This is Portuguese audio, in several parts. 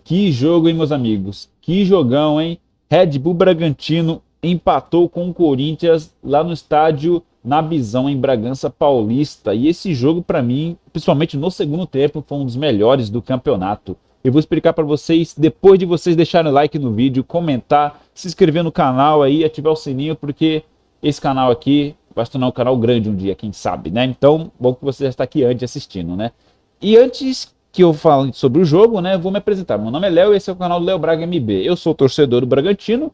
Que jogo, hein, meus amigos? Que jogão, hein? Red Bull Bragantino empatou com o Corinthians lá no estádio Nabizão, em Bragança Paulista. E esse jogo, para mim, principalmente no segundo tempo, foi um dos melhores do campeonato. Eu vou explicar para vocês depois de vocês deixarem o like no vídeo, comentar, se inscrever no canal aí, ativar o sininho, porque esse canal aqui vai se tornar um canal grande um dia, quem sabe, né? Então, bom que você já está aqui antes assistindo, né? E antes que eu fale sobre o jogo, né, eu vou me apresentar. Meu nome é Léo e esse é o canal do Léo Braga MB. Eu sou torcedor do Bragantino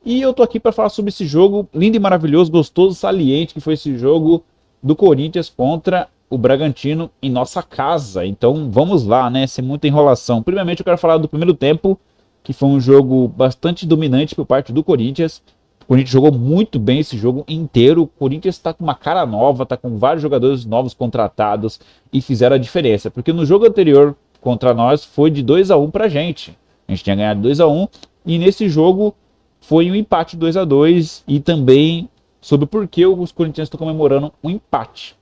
e eu tô aqui para falar sobre esse jogo lindo e maravilhoso, gostoso, saliente, que foi esse jogo do Corinthians contra o Bragantino em nossa casa. Então vamos lá, né, sem muita enrolação. Primeiramente eu quero falar do primeiro tempo, que foi um jogo bastante dominante por parte do Corinthians. O Corinthians jogou muito bem esse jogo inteiro. O Corinthians está com uma cara nova, está com vários jogadores novos contratados e fizeram a diferença. Porque no jogo anterior contra nós foi de 2-1 pra gente. A gente tinha ganhado 2-1 e nesse jogo foi um empate 2-2 e também sobre por que os corintianos estão comemorando um empate.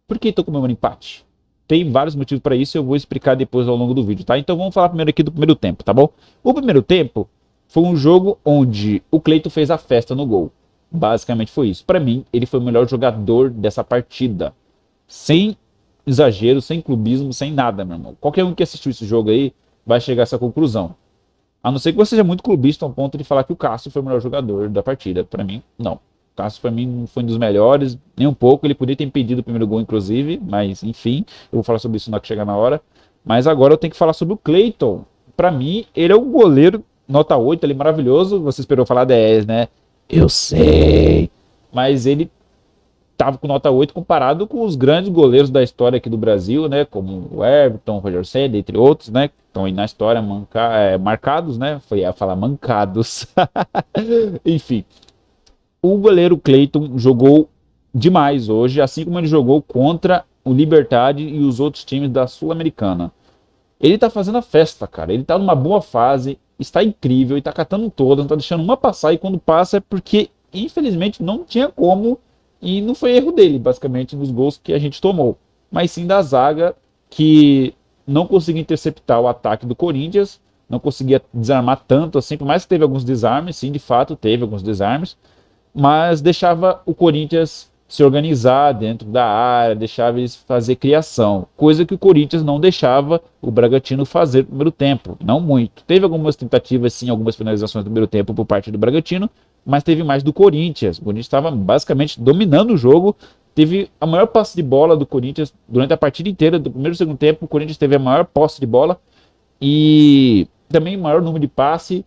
Por que estão comemorando empate? Tem vários motivos para isso e eu vou explicar depois ao longo do vídeo, tá? Então vamos falar primeiro aqui do primeiro tempo, tá bom? O primeiro tempo foi um jogo onde o Cleiton fez a festa no gol. Basicamente foi isso. Para mim, ele foi o melhor jogador dessa partida. Sem exagero, sem clubismo, sem nada, meu irmão. Qualquer um que assistiu esse jogo aí vai chegar a essa conclusão. A não ser que você seja muito clubista ao ponto de falar que o Cássio foi o melhor jogador da partida. Para mim, não. O Cássio, para mim, não foi um dos melhores, nem um pouco. Ele podia ter impedido o primeiro gol, inclusive, mas enfim, eu vou falar sobre isso na hora que chegar na hora. Mas agora eu tenho que falar sobre o Cleiton. Para mim, ele é um goleiro nota 8, ele é maravilhoso. Você esperou falar 10, né? Eu sei. Mas ele tava com nota 8 comparado com os grandes goleiros da história aqui do Brasil, né? Como o Everton, o Roger Ceni, entre outros, né? Estão aí na história marcados, né? Foi a falar mancados. Enfim, o goleiro Cleiton jogou demais hoje, assim como ele jogou contra o Libertad e os outros times da Sul-Americana. Ele tá fazendo a festa, cara. Ele tá numa boa fase, está incrível e tá catando todas, não tá deixando uma passar. E quando passa é porque, infelizmente, não tinha como. E não foi erro dele, basicamente, nos gols que a gente tomou. Mas sim da zaga, que não conseguia interceptar o ataque do Corinthians. Não conseguia desarmar tanto assim. Por mais que teve alguns desarmes, sim, de fato, teve alguns desarmes. Mas deixava o Corinthians se organizar dentro da área, deixava eles fazer criação, coisa que o Corinthians não deixava o Bragantino fazer no primeiro tempo, não muito. Teve algumas tentativas, sim, algumas finalizações do primeiro tempo por parte do Bragantino, mas teve mais do Corinthians. O Corinthians estava basicamente dominando o jogo, teve a maior posse de bola do Corinthians durante a partida inteira, do primeiro e segundo tempo. O Corinthians teve a maior posse de bola e também o maior número de passe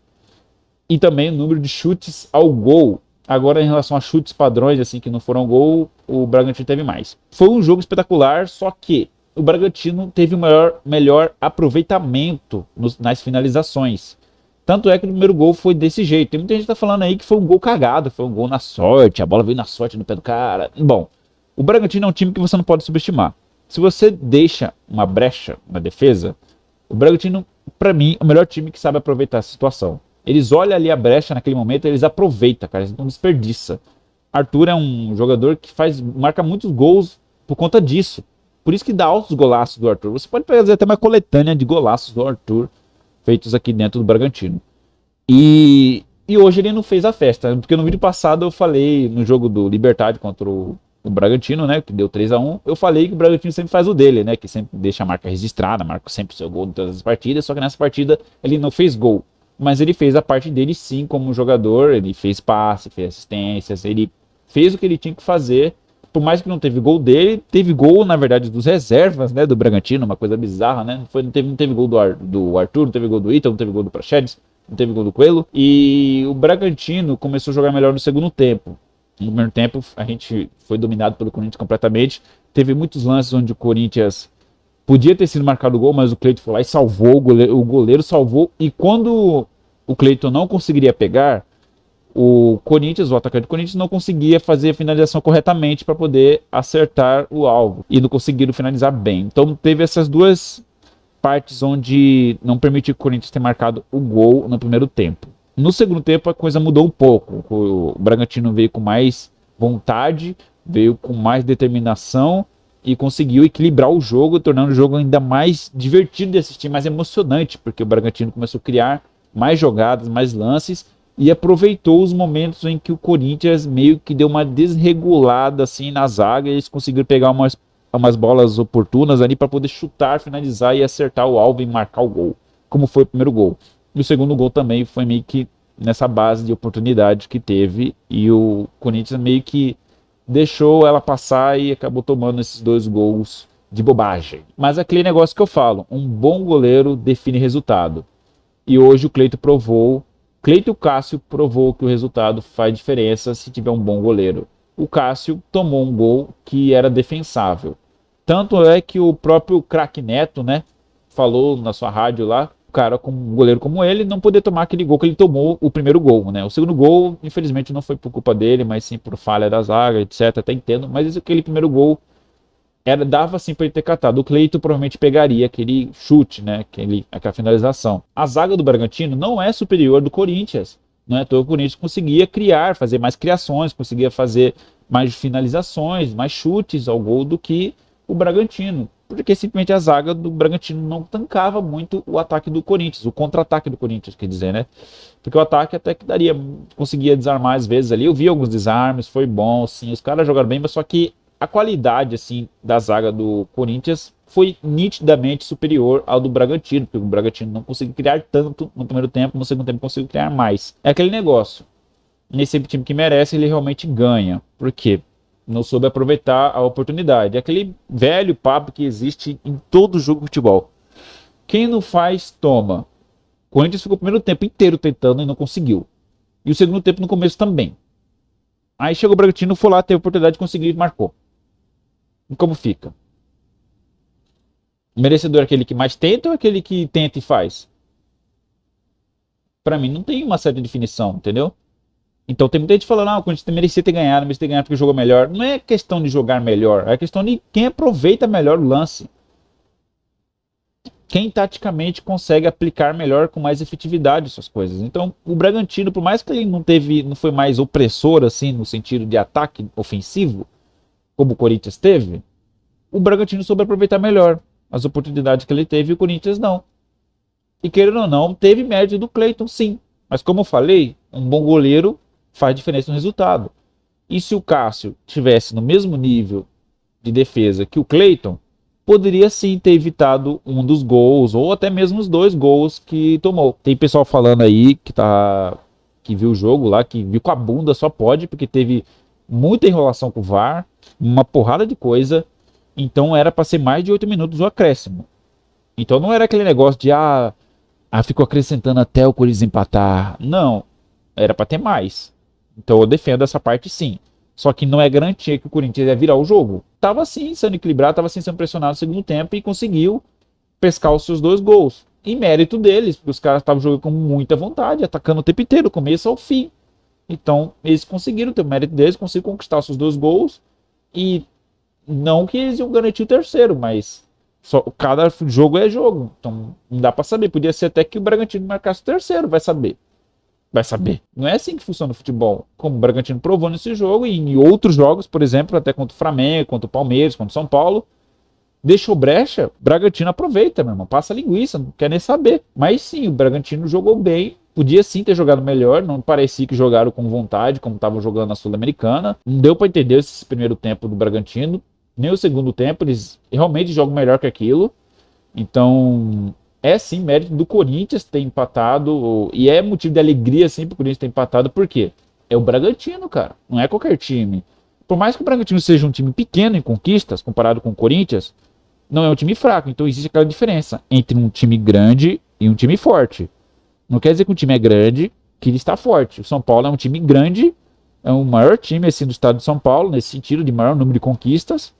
e também o número de chutes ao gol. Agora, em relação a chutes padrões, assim, que não foram gol, o Bragantino teve mais. Foi um jogo espetacular, só que o Bragantino teve o melhor aproveitamento nas finalizações. Tanto é que o primeiro gol foi desse jeito. Tem muita gente que tá falando aí que foi um gol cagado, foi um gol na sorte, a bola veio na sorte no pé do cara. Bom, o Bragantino é um time que você não pode subestimar. Se você deixa uma brecha na defesa, o Bragantino, para mim, é o melhor time que sabe aproveitar essa situação. Eles olham ali a brecha naquele momento, eles aproveitam, cara, eles não desperdiçam. Arthur é um jogador que marca muitos gols por conta disso. Por isso que dá altos golaços do Arthur. Você pode fazer até uma coletânea de golaços do Arthur feitos aqui dentro do Bragantino. E hoje ele não fez a festa, porque no vídeo passado eu falei, no jogo do Libertad contra o Bragantino, né, que deu 3-1, eu falei que o Bragantino sempre faz o dele, né, que sempre deixa a marca registrada, marca sempre o seu gol em todas as partidas, só que nessa partida ele não fez gol. Mas ele fez a parte dele sim como jogador, ele fez passe, fez assistências, ele fez o que ele tinha que fazer, por mais que não teve gol dele, teve gol, na verdade, dos reservas, né, do Bragantino, uma coisa bizarra, né, não teve gol do Arthur, não teve gol do Ítalo, não teve gol do Praxedes, não teve gol do Coelho, e o Bragantino começou a jogar melhor no segundo tempo. No primeiro tempo, a gente foi dominado pelo Corinthians completamente, teve muitos lances onde o Corinthians podia ter sido marcado o gol, mas o Cleiton foi lá e salvou, o goleiro salvou, e quando o Cleiton não conseguiria pegar, o Corinthians, o atacante do Corinthians, não conseguia fazer a finalização corretamente para poder acertar o alvo, e não conseguiram finalizar bem. Então teve essas duas partes onde não permitiu que o Corinthians tenha marcado o gol no primeiro tempo. No segundo tempo a coisa mudou um pouco, o Bragantino veio com mais vontade, veio com mais determinação, e conseguiu equilibrar o jogo, tornando o jogo ainda mais divertido de assistir, mais emocionante, porque o Bragantino começou a criar mais jogadas, mais lances, e aproveitou os momentos em que o Corinthians meio que deu uma desregulada assim na zaga, e eles conseguiram pegar umas bolas oportunas ali para poder chutar, finalizar e acertar o alvo e marcar o gol, como foi o primeiro gol. E o segundo gol também foi meio que nessa base de oportunidade que teve, e o Corinthians meio que deixou ela passar e acabou tomando esses 2 gols de bobagem. Mas aquele negócio que eu falo, um bom goleiro define resultado. E hoje o Cleito e o Cássio provou que o resultado faz diferença se tiver um bom goleiro. O Cássio tomou um gol que era defensável. Tanto é que o próprio craque Neto, né, falou na sua rádio lá, cara, com um goleiro como ele, não poder tomar aquele gol que ele tomou, o primeiro gol, né? O segundo gol, infelizmente, não foi por culpa dele, mas sim por falha da zaga, etc. Até entendo, mas aquele primeiro gol dava sim para ele ter catado. O Cleito provavelmente pegaria aquele chute, né? Aquela finalização. A zaga do Bragantino não é superior do Corinthians. Não é? Então o Corinthians conseguia criar, fazer mais criações, conseguia fazer mais finalizações, mais chutes ao gol do que o Bragantino. Porque simplesmente a zaga do Bragantino não tancava muito o ataque do Corinthians, o contra-ataque do Corinthians, quer dizer, né? Porque o ataque até que conseguia desarmar às vezes ali. Eu vi alguns desarmes, foi bom, sim, os caras jogaram bem, mas só que a qualidade assim da zaga do Corinthians foi nitidamente superior ao do Bragantino, porque o Bragantino não conseguiu criar tanto no primeiro tempo, no segundo tempo conseguiu criar mais. É aquele negócio. Nesse time que merece, ele realmente ganha. Por quê? Não soube aproveitar a oportunidade. É aquele velho papo que existe em todo jogo de futebol. Quem não faz, toma. O Corinthians ficou o primeiro tempo inteiro tentando e não conseguiu. E o segundo tempo no começo também. Aí chegou o Bragantino, foi lá, teve a oportunidade de conseguir e marcou. E como fica? O merecedor é aquele que mais tenta ou aquele que tenta e faz? Pra mim não tem uma certa definição, entendeu? Então tem muita gente falando, o Corinthians merecia ter ganhado, merecia ter ganhado porque jogou melhor. Não é questão de jogar melhor, é questão de quem aproveita melhor o lance. Quem taticamente consegue aplicar melhor, com mais efetividade suas coisas. Então o Bragantino, por mais que ele não foi mais opressor assim no sentido de ataque ofensivo, como o Corinthians teve, o Bragantino soube aproveitar melhor as oportunidades que ele teve e o Corinthians não. E querendo ou não, teve mérito do Cleiton, sim. Mas como eu falei, um bom goleiro faz diferença no resultado. E se o Cássio tivesse no mesmo nível de defesa que o Cleiton, poderia sim ter evitado um dos gols, ou até mesmo os 2 gols que tomou. Tem pessoal falando aí que viu o jogo lá, que viu com a bunda, só pode, porque teve muita enrolação com o VAR, uma porrada de coisa, então era para ser mais de 8 minutos o acréscimo. Então não era aquele negócio de ficou acrescentando até o Corinthians empatar. Não, era para ter mais. Então eu defendo essa parte sim. Só que não é garantia que o Corinthians ia virar o jogo. Tava sim sendo equilibrado, tava sim sendo pressionado no segundo tempo e conseguiu pescar os seus 2 gols. E mérito deles, porque os caras estavam jogando com muita vontade, atacando o tempo inteiro, do começo ao fim. Então eles conseguiram ter o mérito deles, conseguiram conquistar os seus 2 gols. E não que eles iam garantir o terceiro, mas cada jogo é jogo. Então não dá pra saber. Podia ser até que o Bragantino marcasse o terceiro, vai saber. Vai saber. Não é assim que funciona o futebol. Como o Bragantino provou nesse jogo e em outros jogos, por exemplo, até contra o Flamengo, contra o Palmeiras, contra o São Paulo, deixou brecha, o Bragantino aproveita, meu irmão. Passa linguiça, não quer nem saber. Mas sim, o Bragantino jogou bem. Podia sim ter jogado melhor, não parecia que jogaram com vontade, como estavam jogando na Sul-Americana. Não deu para entender esse primeiro tempo do Bragantino, nem o segundo tempo. Eles realmente jogam melhor que aquilo. Então, é sim mérito do Corinthians ter empatado, e é motivo de alegria sim pro Corinthians ter empatado, por quê? É o Bragantino, cara, não é qualquer time. Por mais que o Bragantino seja um time pequeno em conquistas, comparado com o Corinthians, não é um time fraco, então existe aquela diferença entre um time grande e um time forte. Não quer dizer que o time é grande, que ele está forte. O São Paulo é um time grande, é o maior time assim, do estado de São Paulo, nesse sentido de maior número de conquistas,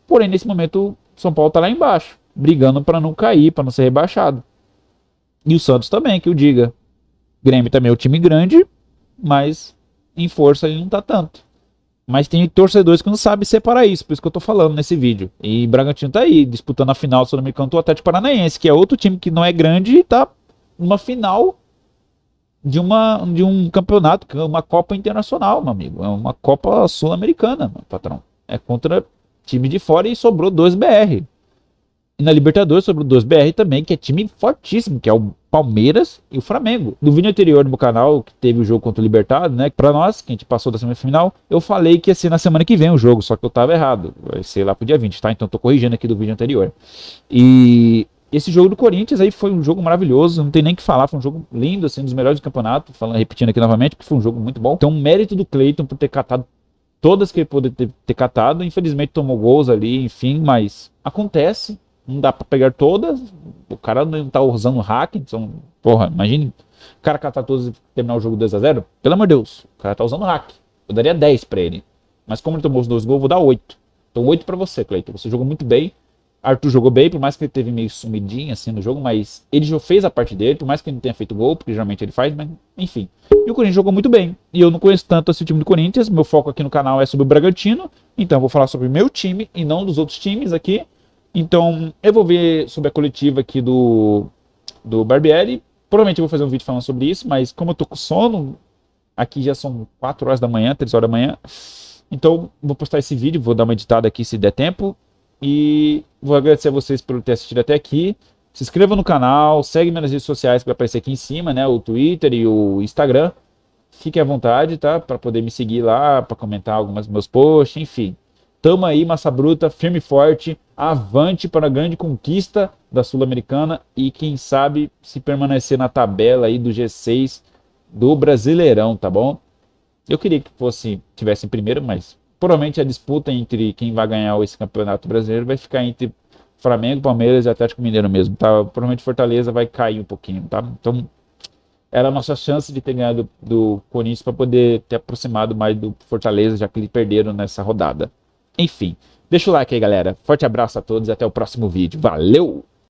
porém nesse momento o São Paulo tá lá embaixo, brigando para não cair, para não ser rebaixado. E o Santos também, que eu diga. Grêmio também é um time grande, mas em força ele não tá tanto. Mas tem torcedores que não sabem separar isso, por isso que eu tô falando nesse vídeo. E Bragantino tá aí, disputando a final do Sul-Americano do Atlético Paranaense, que é outro time que não é grande e tá numa final de um campeonato, uma Copa Internacional, meu amigo. É uma Copa Sul-Americana, meu patrão. É contra time de fora e sobrou 2 BR. E na Libertadores sobrou 2 BR também, que é time fortíssimo, que é o Palmeiras e o Flamengo. No vídeo anterior do meu canal, que teve o jogo contra o Libertad, né? Pra nós, que a gente passou da semifinal, eu falei que ia ser na semana que vem o jogo, só que eu tava errado. Vai ser lá pro dia 20, tá? Então eu tô corrigindo aqui do vídeo anterior. E esse jogo do Corinthians aí foi um jogo maravilhoso, não tem nem o que falar, foi um jogo lindo, assim, um dos melhores do campeonato, falando, repetindo aqui novamente, porque foi um jogo muito bom. Então, mérito do Cleiton por ter catado todas que ele poderia ter catado, infelizmente tomou gols ali, enfim, mas acontece, não dá pra pegar todas, o cara não tá usando hack, então, porra, imagine o cara catar todas e terminar o jogo 2-0, pelo amor de Deus, o cara tá usando hack, eu daria 10 pra ele, mas como ele tomou os 2 gols, eu vou dar 8, então 8 pra você, Cleiton, você jogou muito bem. Arthur jogou bem, por mais que ele teve meio sumidinho assim no jogo, mas ele já fez a parte dele, por mais que ele não tenha feito gol, porque geralmente ele faz, mas enfim. E o Corinthians jogou muito bem. E eu não conheço tanto esse time do Corinthians, meu foco aqui no canal é sobre o Bragantino, então eu vou falar sobre o meu time e não dos outros times aqui. Então eu vou ver sobre a coletiva aqui do Barbieri, provavelmente eu vou fazer um vídeo falando sobre isso, mas como eu tô com sono, aqui já são 4 horas da manhã, 3 horas da manhã, então vou postar esse vídeo, vou dar uma editada aqui se der tempo. E vou agradecer a vocês por ter assistido até aqui. Se inscreva no canal, segue minhas redes sociais que vai aparecer aqui em cima, né? O Twitter e o Instagram. Fique à vontade, tá? Para poder me seguir lá, para comentar alguns dos meus posts, enfim. Tamo aí, massa bruta, firme e forte, avante para a grande conquista da Sul-Americana e quem sabe se permanecer na tabela aí do G6 do Brasileirão, tá bom? Eu queria que tivesse em primeiro, mas provavelmente a disputa entre quem vai ganhar esse campeonato brasileiro vai ficar entre Flamengo, Palmeiras e Atlético Mineiro mesmo, tá? Provavelmente Fortaleza vai cair um pouquinho, tá? Então, era a nossa chance de ter ganhado do Corinthians para poder ter aproximado mais do Fortaleza, já que eles perderam nessa rodada. Enfim, deixa o like aí, galera. Forte abraço a todos e até o próximo vídeo. Valeu!